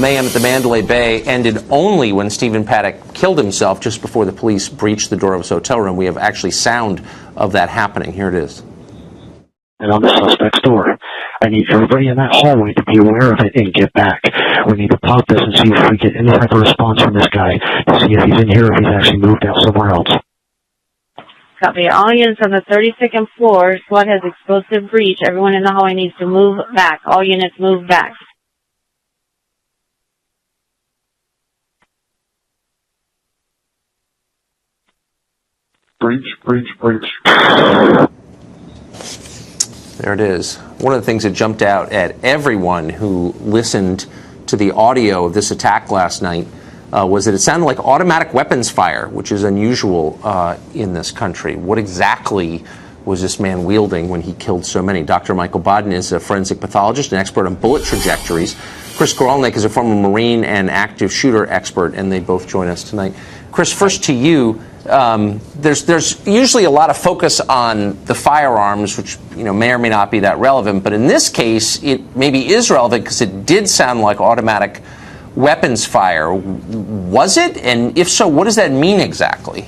mayhem at the Mandalay Bay ended only when Stephen Paddock killed himself just before the police breached the door of his hotel room. We have actually sound of that happening. Here it is. And on the suspect's door. I need everybody in that hallway to be aware of it and get back. We need to pop this and see if we get any type of response from this guy to see if he's in here or if he's actually moved out somewhere else. Copy. All units on the 32nd floor. SWAT has explosive breach. Everyone in the hallway needs to move back. All units move back. Breach, breach, breach. There it is. One of the things that jumped out at everyone who listened to the audio of this attack last night was that it sounded like automatic weapons fire, which is unusual in this country. What exactly was this man wielding when he killed so many? Dr. Michael Bodden is a forensic pathologist, an expert on bullet trajectories. Chris Goralnik is a former Marine and active shooter expert, and they both join us tonight. Chris, first to you. There's usually a lot of focus on the firearms, which may or may not be that relevant. But in this case, it maybe is relevant because it did sound like automatic weapons fire. Was it? And if so, what does that mean exactly?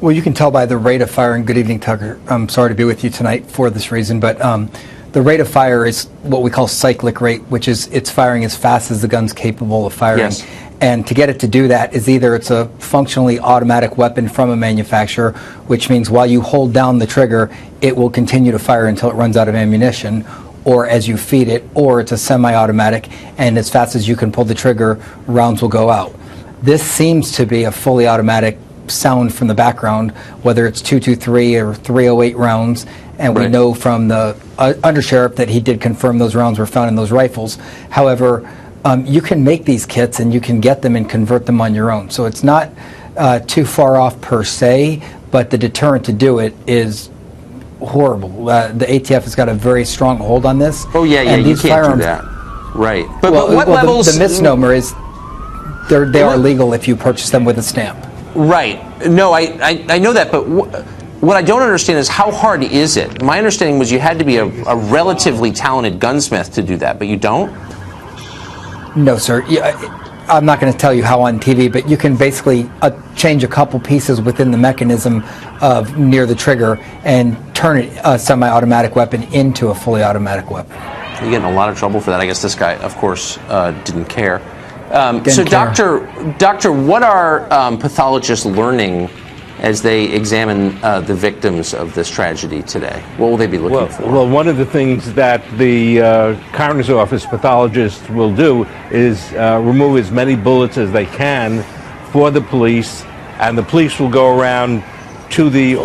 Well, you can tell by the rate of fire. And good evening, Tucker. I'm sorry to be with you tonight for this reason, but the rate of fire is what we call cyclic rate, which is it's firing as fast as the gun's capable of firing. Yes. And to get it to do that is either it's a functionally automatic weapon from a manufacturer, which means while you hold down the trigger, it will continue to fire until it runs out of ammunition, or as you feed it, or it's a semi-automatic, and as fast as you can pull the trigger, rounds will go out. This seems to be a fully automatic sound from the background, whether it's 223 or 308 rounds, and we know from the undersheriff that he did confirm those rounds were found in those rifles. However, you can make these kits and you can get them and convert them on your own. So it's not too far off per se, but the deterrent to do it is horrible. The ATF has got a very strong hold on this. Oh, yeah, and you can't do that. Right. But what levels? The misnomer is they are legal if you purchase them with a stamp. Right. No, I know that, but what I don't understand is how hard is it? My understanding was you had to be a relatively talented gunsmith to do that, but you don't? No, sir. I'm not going to tell you how on TV, but you can basically change a couple pieces within the mechanism of near the trigger and turn a semi-automatic weapon into a fully automatic weapon. You get in a lot of trouble for that. I guess this guy, of course, didn't care. So, Doctor, what are pathologists learning as they examine the victims of this tragedy today? What will they be looking for? Well, one of the things that the coroner's office pathologist will do is remove as many bullets as they can for the police, and the police will go around to the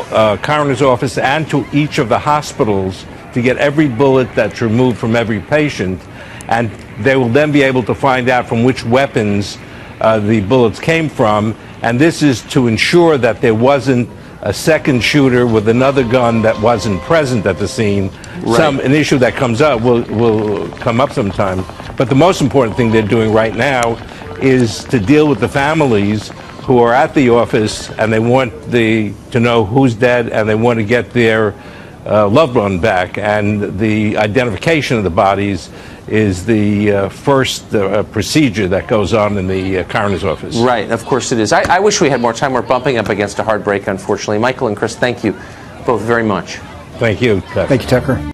coroner's office and to each of the hospitals to get every bullet that's removed from every patient, and they will then be able to find out from which weapons the bullets came from. And this is to ensure that there wasn't a second shooter with another gun that wasn't present at the scene. Right. An issue that comes up will come up sometime. But the most important thing they're doing right now is to deal with the families who are at the office and they want to know who's dead and they want to get their loved one back. And the identification of the bodies is the first procedure that goes on in the coroner's office. Right, of course it is. I wish we had more time. We're bumping up against a hard break, unfortunately. Michael and Chris, thank you both very much. Thank you. Thank you, Tucker.